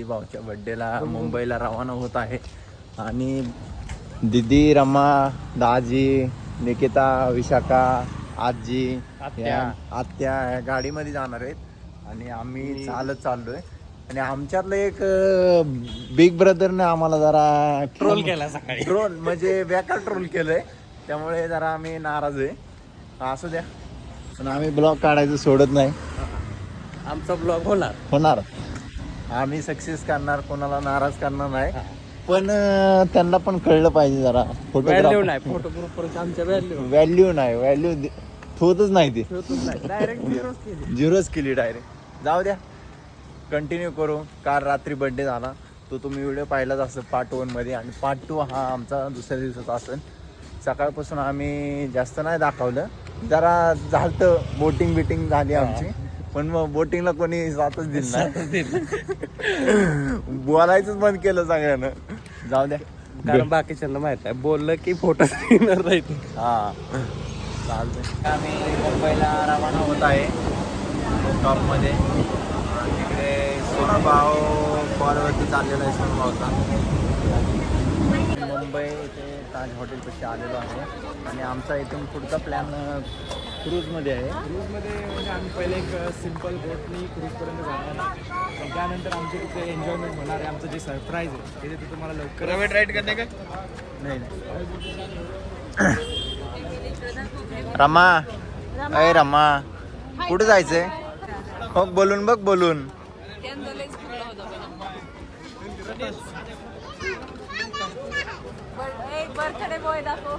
भाऊच्या बर्थडेला मुंबईला रवाना होत आहे आणि दीदी, रमा, दाजी, निकिता, विशाखा, आजी, आत्या गाडीमध्ये जाणार आहेत आणि आम्ही चालत चाललोय. आणि आमच्यातलं एक बिग ब्रदरने आम्हाला जरा ट्रोल केला सकाळी. ट्रोल म्हणजे बेकार ट्रोल केलंय, त्यामुळे जरा आम्ही नाराज आहे. असू द्या, पण आम्ही ब्लॉग काढायचं सोडत नाही. आमचा ब्लॉग होणार आम्ही सक्सेस करणार, कोणाला नाराज करणार नाही. पण त्यांना पण कळलं पाहिजे जरा. व्हॅल्यू नाही फोटोग्राफरची, आमच्या व्हॅल्यू ठेवतच नाही ती. डायरेक्ट झिरोच केली डायरेक्ट. जाऊ द्या, कंटिन्यू करू. काल रात्री बर्थडे झाला, तो तुम्ही व्हिडिओ पाहिलाच असेल पार्ट 1 मध्ये, आणि पार्ट 2 हा आमचा दुसऱ्या दिवसाचा असेल. सकाळपासून आम्ही जास्त नाही दाखवलं, जरा झालतं बोटिंग झाली आमची, पण मग बोटिंगला कोणी जातच दिलं नाही. बोलायचंच बंद केलं सगळ्यानं. जाऊ द्या, कारण बाकीच्यांना माहित आहे बोललं की फोटो येणार नाही. हा चालतंय. आम्ही मुंबईला रवाना होत आहे टॉपमध्ये. तिकडे सोनू भाऊ कॉलवरती चाललेला आहे. सोनू भाऊचा मुंबई ते ताज हॉटेलपाशी आलेलो आहे आणि आमचा इथून पुढचा प्लॅन क्रूजमध्ये आहे. क्रूजमध्ये म्हणजे आम्ही पहिले एक सिम्पल बोटनी क्रूजपर्यंत जाणार आणि त्यानंतर आमच्या तिथे एन्जॉयमेंट होणार आहे. आमचं जे सरप्राईज आहे ते तिथे तुम्हाला लवकर प्रायव्हेट राईड करणे का नाही. रमा, अय रमा, कुठे जायचंय? हो, बोलून बघ, बोलून. बर्थडे बॉय दाखव.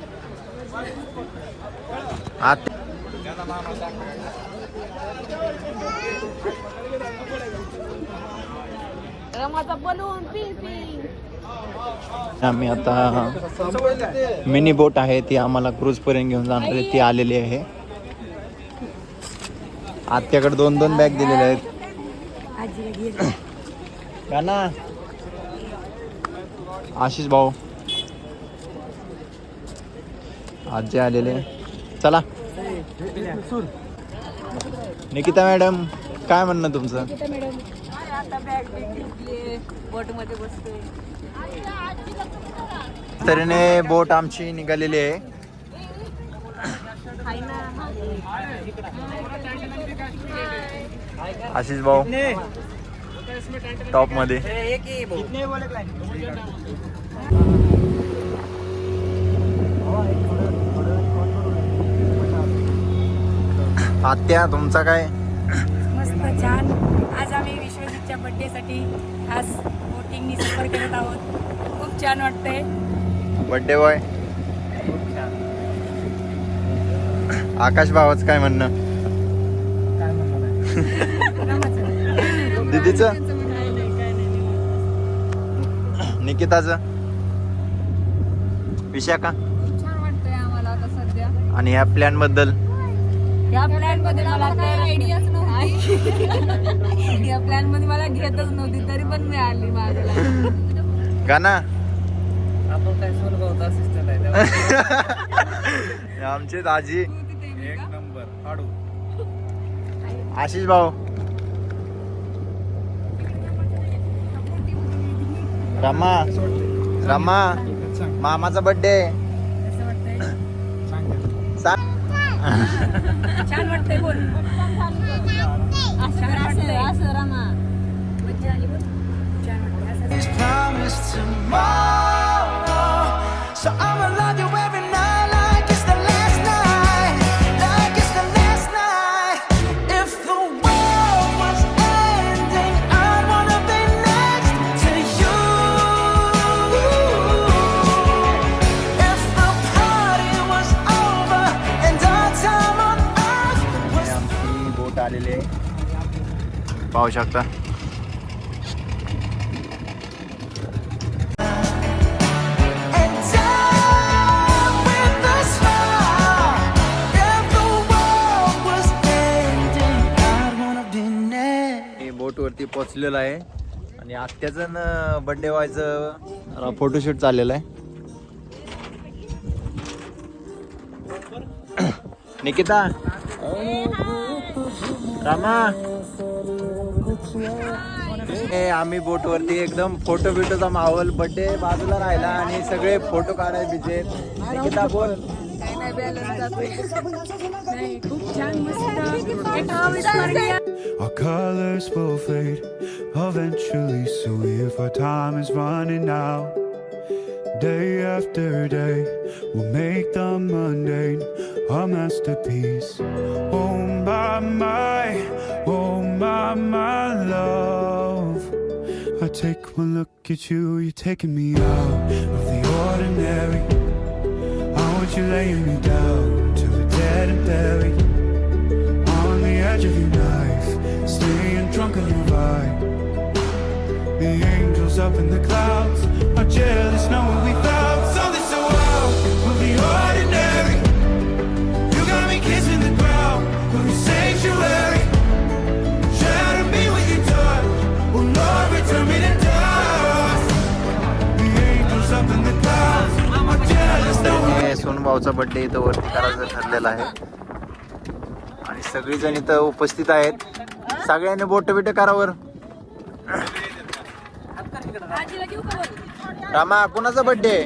रमाचा बलून पिंग. आम्ही आता मिनी बोट आहे ती आम्हाला क्रूज पर्यंत घेऊन जाणार आहे, ती आलेली आहे. आत्याकडे 2 बॅग दिलेले आहेत. गाना, आशिष भाऊ, आजी आलेले. चला. निकिता मॅडम, काय म्हणणं तुमचं? आता बॅग घेतली, बोट मध्ये बसतोय. तऱ्हेने बोट आमची निघालेली आहे. आशिष भाऊ टॉप मध्ये. आत्या, तुमचा काय? मस्त छान. आज आम्ही विश्वजितच्या बर्थडेसाठी आज बोटिंगनी सफर करत आहोत. खूप छान वाटतंय. बर्थडे बॉय आकाश भावाचं काय म्हणणं? दीदीचं, निकिताचं, विशाखा? छान वाटतंय आम्हाला आता सध्या. आणि ह्या प्लॅन बद्दल? या प्लॅन मध्ये मला काही आयडियाच नव्हती. या प्लॅन मध्ये मला घेतच नव्हती, तरी पण मी आली माझ्याला. गाना, आपण काय सोनू भाऊचा असिस्टंट आहे. आमचे दाजी. एक नंबर काढू. आशिष भाऊ, रमा, मामाचा बर्थडे. छान वाटतंय. बोल. असं रमा आलेले पाहू शकता. बोट वरती पोहोचलेला आहे आणि आत्याचं बर्थडे व्हायचं फोटोशूट चाललेलं आहे. निकिता, रामा, आम्ही बोट वरती एकदम फोटो बिटोचा माहोल, बर्थडे बाजूला राहिला आणि सगळे फोटो काढाय बिजे. निकिता बोल. काही नाही बॅलन्स जातोय. खूप छान मस्त एक अविस्मरणीय. Our colors will fade eventually, so if our time is running out, day after day we'll make the mundane a masterpiece. Oh my love, I take one look at you, you're taking me out of the ordinary. I want you laying me down till we're dead and buried on the edge of your knife, staying drunk on your ride. The angels up in the clouds are jealous knowing we found something so wild of the ordinary. You got me kissing the ground of your sanctuary. Shatter me with your touch, oh Lord, return me to dust. The angels up in the clouds are jealous knowing. सोनभाऊचा birthday इथं वरती करायचं ठरलेला आहे आणि सगळीजण इथं उपस्थित आहेत. सगळ्यांनी बोट बिट करावर. रामा कुणाचा बर्थडे?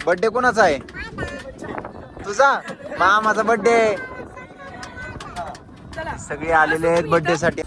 बर्थडे कुणाचा आहे? तुझा? मामाचा बर्थडे. सगळे आलेले आहेत बर्थडे साठी.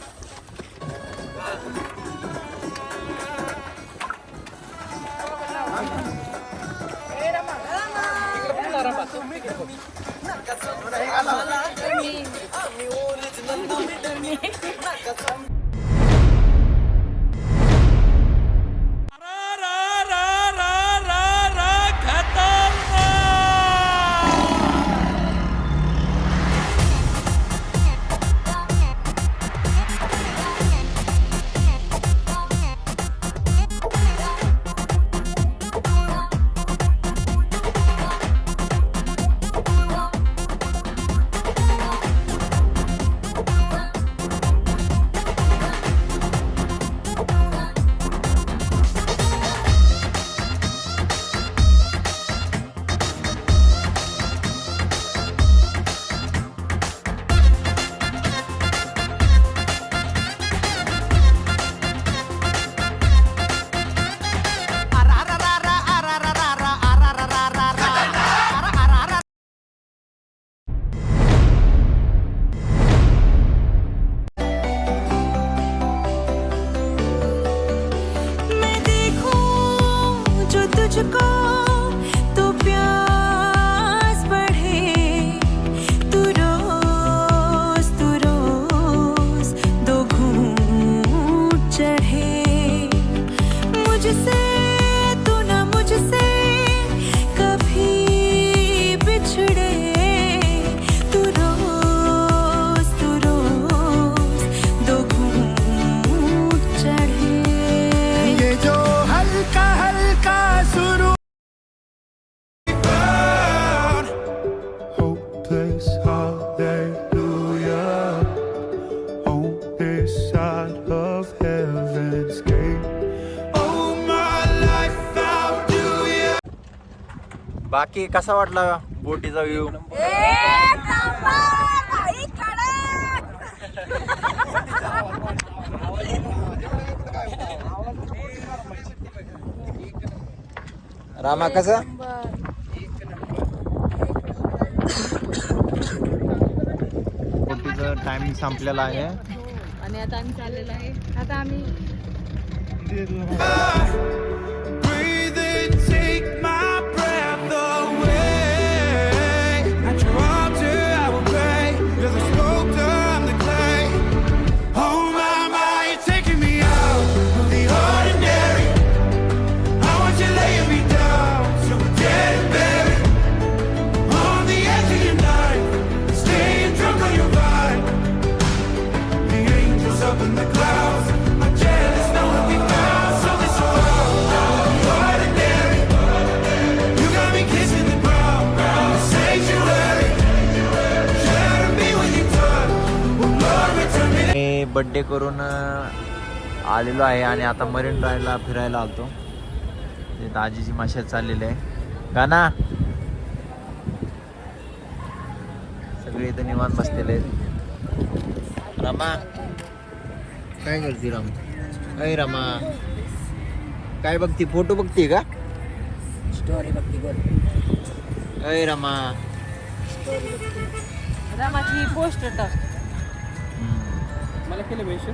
बाकी कसा वाटला बोटीचा व्ह्यू? रामा कसा? बोटीचा टाइम संपलेला आहे आणि आता आम्ही चाललेलो आहे. आता आम्ही बर्थडे करून आलेलो आहे आणि आता मरीन ड्राईव्हला फिरायला आलतो. दाजीची मशाज चाललेली आहे. गाना सगळे इथं निवांत बसलेले आहेत. रमा काय करते राम? अय रमा, काय बघती? फोटो बघते का? स्टोरी बघती बोल. अय रमा, रमाची पोस्ट टाक. मला केलं पैसे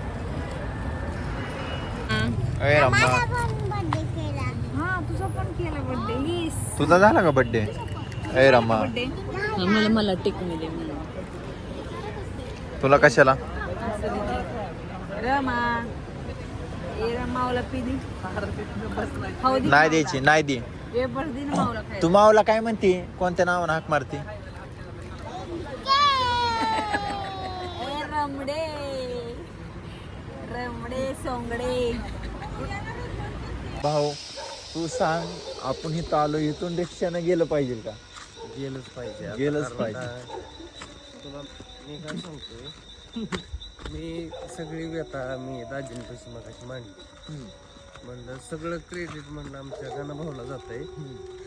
अय रमा, हा तुझा पण केला बर्थडे. तुझा झाला का बर्थडे? अय रमा, मला टिकून दे. तुला कशाला? रमा ए मावला पिदी खाऊ दे. नाही द्यायची, नाही दे. पेपर दे ना मावला खायला. तू मावला काय म्हणते? कोणत्या नावानं हाक मारते? ए रमडे रमडे सोंगडे. भाऊ तू सांग, आपण इथं आलो, इथून रिक्षानं गेलं पाहिजे का? गेलंच पाहिजे आता. गेलंच कारण पाहिजे. काय, तुला मी काय सांगतोय, मी सगळी व्यथा मी दाजींपाशी मगाशी मांडली. म्हणलं सगळं क्रेडिट म्हणलं आमच्या गाणाभाऊला जात आहे.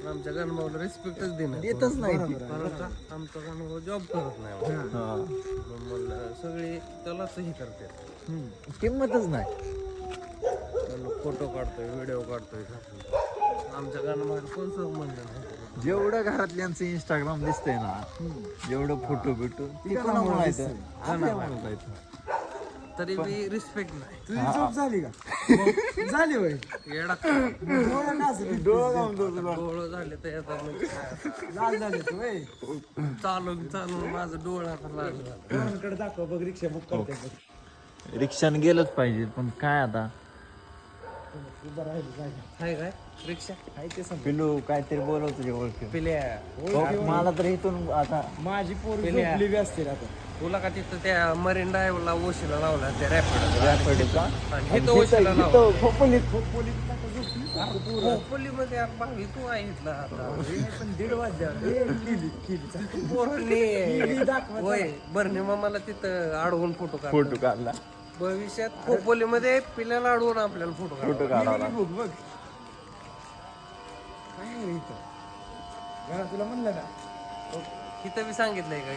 आमच्या गाणाभाऊला रिस्पेक्टच देतच नाही ती. कारण आमचा गाणाभाऊ जॉब करत नाही. हा. मग म्हणलं सगळे त्यालाच हे करतात. किंमतच नाही. म्हणलं फोटो काढतोय, व्हिडिओ काढतोय. आमच्या गाणाभाऊ कोण सग म्हणलं नाही. जेवढं घरातल्यांचं इंस्टाग्राम दिसतंय ना, जेवढं फोटो बिटो तरी बी रिस्पेक्ट नाही. तुझी झोप झाली का? झाली होय. येडा डोळं झाले तर आता म्हणजे काय. लाल झाले तू होय. चालून चालून माझं डोळा लागला. रोहनकडे दाखव बघ रिक्षा बुक करते बघ. रिक्षानं गेलंच पाहिजे, पण काय आता उभं राहिलं जागा. हाय काय रिक्षा काय ते सांग. पिलू काहीतरी बोलव तुझ्या ओळखी. पिल्या मला तर इथून आता माझी पोर पिल्या. झोपली बी असते आता. तुला का तिथं त्या मरीन ड्राईव्हला ओशीला लावला त्या रॅपिड रॅपिड का? इथं ओशीला लावला. खोपोलीत खोपोलीमध्ये भावी तू आहे इथला आता. पण 1:30 वाजल्यावर केली पोरांनी दाखवा. होय बरणे मामाला तिथं अडवून फोटो काढ. फोटो काढला, भविष्यात खोपोलीमध्ये पिल्याला अडवून आपल्याला फोटो काढ. फोटो काढावा. बघ बघ काय आहे इथं घरा तुला म्हणलं ना तिथं बी सांगितलंय का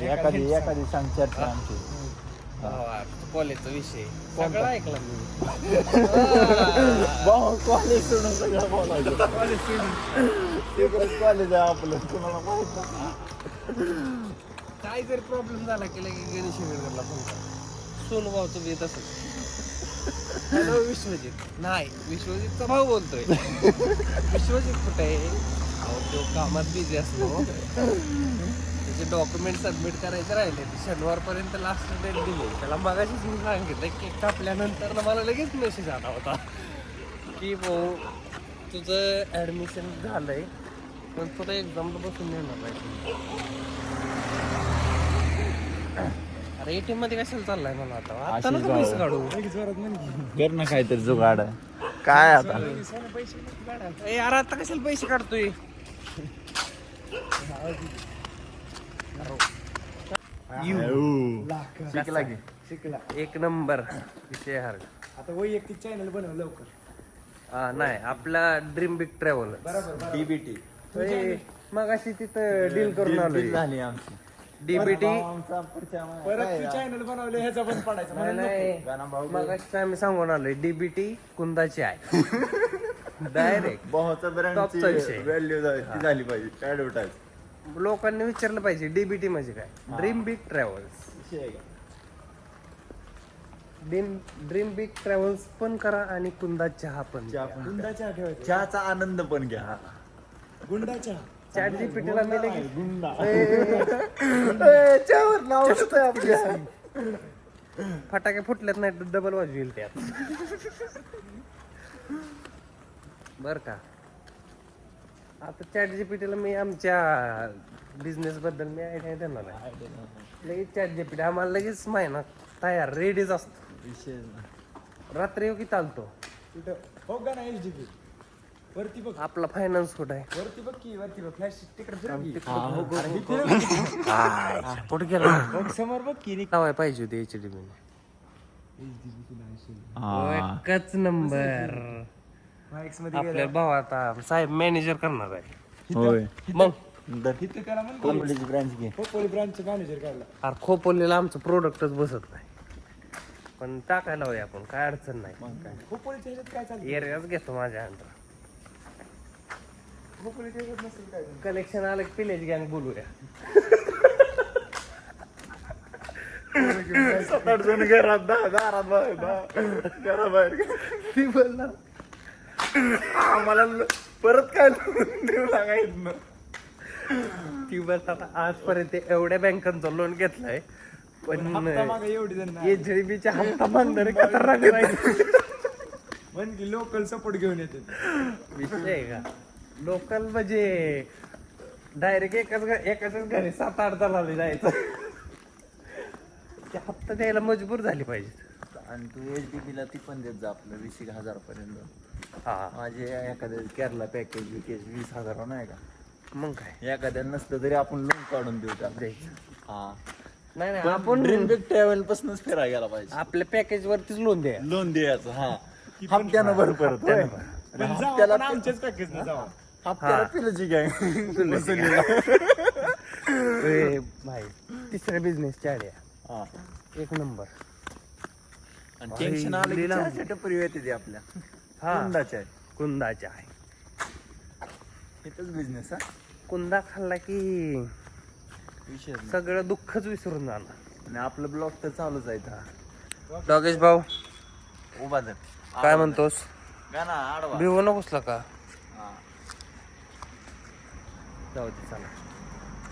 एखादी सांग चर्चा आमची. कॉलेजचा विषय सगळं ऐकला मी. कॉलेज सोडून सगळं बोलायचं. कॉलेज आहे आपलं, तुम्हाला माहित नाही. काय जर प्रॉब्लेम झाला की लगे गणेश वेगळला फोन करा. सोनू भाऊचं बी तसंच. हॅलो विश्वजित. नाही विश्वजितचा भाऊ बोलतोय. विश्वजित कुठे आहे? अहो तो कामात बिझी असतो. त्याचे डॉक्युमेंट सबमिट करायचे राहिले. शनिवारपर्यंत लास्ट डेट दिली. त्याला मगाशीच मी सांगितलं केक कापल्यानंतर ना मला लगेच मेसेज आला होता की भाऊ तुझं ॲडमिशन झालंय पण तुला एक्झामला बसून येणार नाही. अरे ATM मध्ये कशाला चाललाय मला आता? आता नको पैसे काढू. कर ना काहीतरी जुगाड. काय आता ए अरे आता कशाला पैसे काढतोय? शिकला की शिकला. एक नंबर विषय हार. आता वैयक्तिक चॅनल बनव लवकर. नाही आपला ड्रीम बिग ट्रॅव्हल. डीबीटी मग अशी तिथं डील करून आलोय. झाली आमची डीबीटी. परत तू चॅनल बनवले ह्याचा पण पडायचा म्हणून नको. मग आम्ही सांगून आलोय डीबीटी कुंदाची आहे. डायरेक्ट बहुचा टॉपचा विषय. व्हॅल्यू झाली पाहिजे. ऍडव्हर्टाईज लोकांनी विचारलं पाहिजे डीबीटी म्हणजे काय. Dream big travels. Dream big travels पण करा आणि कुंदा चहा पण घ्या. गुंडा चहा ठेवायचा. चहाचा आनंद पण घ्या. गुंडा चहा. चॅट जीपीटीला मिळेल की गुंडा. चहावर नाव असतं आपल्या. फटाके फुटलेत नाही तर डबल वाजवेल त्यात. बर का आता चॅट जीपीटीला मी आमच्या बिझनेस बद्दल मी आयडिया देणार आहे. लगेच चॅट जीपीटी आम्हाला लगेच महिना तयार रेडीच असतो. रात्री की चालतो. तिथं हो का नाही HDP वरती बघ. आपला फायनान्स कुठं आहे? वरती बघ की वरती बघ. फ्लॅश तिकडे फिरव की. कुठे गेला? बघ समोर बघ की. लावाय पाहिजे होती HDP. एकच नंबर. माईक्स मध्ये आपल्या भाव आता साहेब मॅनेजर करणार आहे. होय. मग तिथं त्याला म्हण कंपनीची ब्रांच घे. खोपोली ब्रांचचे मॅनेजर काढला. अरे खोपोलीला आमचं प्रोडक्टच बसत नाही. पण टाकायला हवी आपण, काय अडचण नाही. मग काय खोपोलीच्या ह्याच्यात काय चालतं? एरियाच घेतो माझ्या अंतर. खोपोलीच्या ह्याच्यात नसेल काय. कलेक्शन आलं की पिल्याची गॅंग बोलूया. 7-8 जण घरात दारात घराबाहेर ती बोलणार आम्हाला परत काय देऊ सांगायचं ना. ती बस आता आजपर्यंत एवढ्या बँकांचं लोन घेतलंय, पण मागे एवढी जण नाही. एचडीबीचा हप्ता मागणारे खतरनाक राहिले. म्हण की लोकल सपोर्ट घेऊन येते. विषय आहे का लोकल म्हणजे डायरेक्ट एकाच घरी 7-8 दलाली जायचं. ते हप्ता द्यायला मजबूर झाली पाहिजे. आणि तू HDB ला ती पण देत जा आपलं 20,000 पर्यंत. हा माझे एखाद्या केरला पॅकेज 20,000 नाही का. मग काय एखाद्या नसतं तरी आपण लोन काढून देऊ त्याला. द्यायचं. हा नाही पण आपण ड्रीम बिग ट्रॅव्हल पासूनच फिरायला गेला पाहिजे. आपल्या पॅकेज वरतीच लोन द्या. लोन द्यायचं. हा हप्त्यानं भर परत होय. आणि हप्त्याला आमच्याच पॅकेज न जावा. हप्त्याला पिलची काय भाई तिसऱ्या बिझनेसच्या आयडिया हा. एक नंबर. आणि टेन्शन आलं की चहाच्या टपरी येते ती आपल्या हा कुंदाच्या आहे. कुंदाच्या आहे. इथंच बिझनेस हा कुंदा खाल्ला की विषय नाही. सगळं दुःखच विसरून जाणार. आणि आपलं ब्लॉग तर चालूच आहे हा. डॉगेश भाऊ उभा धर काय म्हणतोस? गाणं आडवा. भिवू नकोसला का? हा. जाऊ दे चला.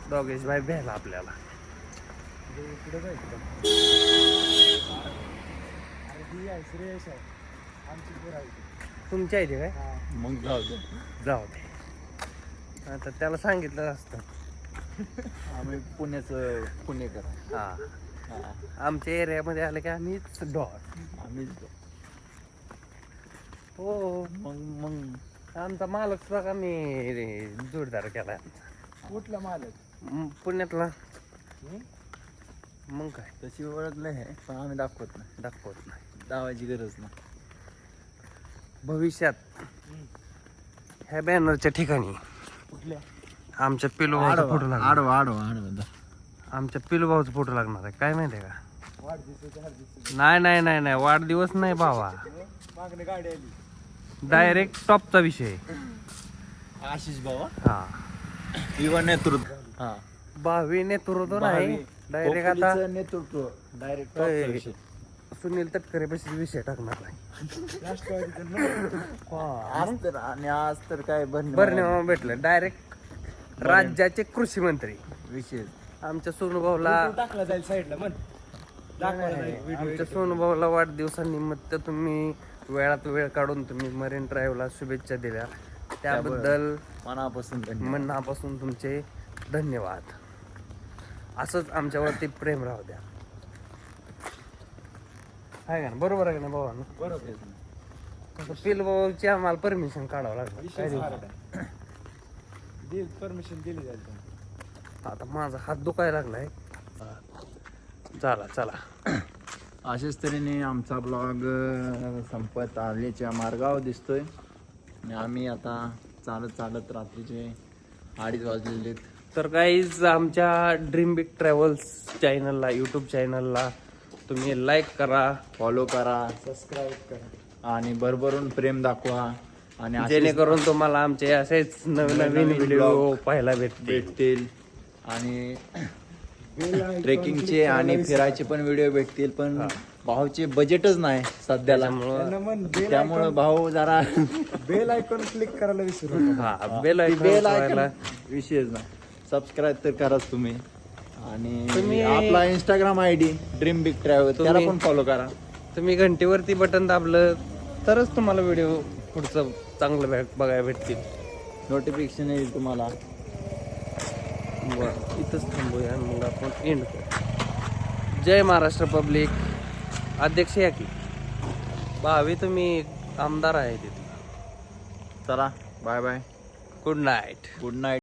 डॉगेश भाई भेला आपल्याला. श्रेयश आहे आमची पोर आहे. तुमच्या इथे काय? मग जाऊ दे. जाऊ दे. आता त्याला सांगितलं असतं. आम्ही पुण्याचं पुणेकर. हा हा. आमच्या एरियामध्ये आलं की आम्हीच डॉट. आम्ही हो मग आमचा मालक सुद्धा आम्ही जोडदार केला. कुठला मालक? पुण्यातला. मग काय तशी ओळखलं आहे पण आम्ही दाखवत नाही. दाखवत नाही. दावायची गरज नाही. भविष्यात ह्या बॅनरच्या ठिकाणी कुठल्या? आमच्या पिलूभाऊचा फोटो लागणार. आडवा आमच्या पिलूभाऊचा फोटो लागणार आहे. काय माहिती आहे का? वाढदिवसाच्या हार्दिक नाही वाढदिवस नाही बाबा. मागणी गाडी आली. डायरेक्ट टॉपचा विषय. आशिष बाबा हा युवा नेतृत्व. हा भावी नेतृत्व नाही डायरेक्ट आता कोकणीचं नेतृत्व डायरेक्ट होय. सुनील तटकरे पैसे विषय टाकणार नाही. राष्ट्रवादीचं नव्हतं. आज तर आणि आज तर काय बरं भेटलं डायरेक्ट राज्याचे कृषी मंत्री. विशेष आमच्या सोनूभाऊला टाकला जाईल साईडला म्हण. दाखवायला जाईल व्हिडिओ. आमच्या सोनूभाऊला वाढदिवसानिमित्त तुम्ही वेळात वेळ काढून तुम्ही मरीन ड्राईव्हला शुभेच्छा दिल्या त्याबद्दल मनापासून धन्यवाद. मनापासून तुमचे धन्यवाद. असंच आमच्यावरती प्रेम राहू द्या. आहे का ना? बरोबर आहे का ना भावानं? बरोबर. पिलभाऊची आम्हाला परमिशन काढावं लागलं. विशेष हार्ड आहे. परमिशन दिली जाईल तुम्हाला. आता माझा हात दुखायला लागलाय. चला अशाच तऱ्हेने आमचा ब्लॉग संपत आल्याच्या मार्गावर दिसतोय. आणि आम्ही आता चालत रात्रीचे 2:30 वाजलेले आहेत. तर गाईज आमच्या ड्रीम बिग ट्रॅव्हल्स चॅनलला यूट्यूब चॅनलला तुम्ही लाईक करा, फॉलो करा सबस्क्राईब करा. आणि भरभरून प्रेम दाखवा. आणि असेच जेणेकरून तुम्हाला आमचे असेच नवीन व्हिडिओ पाहायला भेटतील. आणि ट्रेकिंगचे आणि फिरायचे पण व्हिडिओ भेटतील. पण भाऊचे बजेटच नाही सध्याला. त्यांना म्हण त्यामुळं भाऊ जरा बेल आयकॉन क्लिक करायला विसरू नका. हा बेल बेल आयकॉन विशेष नाही. सबस्क्राईब तर कराच तुम्ही. आणि तुम्ही- आपला Instagram ID dream big travel त्याला पण फॉलो करा. तुम्ही घंटीवरती बटन दाबलं तरच तुम्हाला व्हिडिओ पुढचं चांगलं बघायला भेटतील. नोटिफिकेशन येईल तुम्हाला. बरं इथंच थांबूया आणि मग आपण एंड करू. जय महाराष्ट्र पब्लिक. अध्यक्ष या की भावी तुम्ही आमदार आहे तिथे. चला bye bye. Good night. Good night.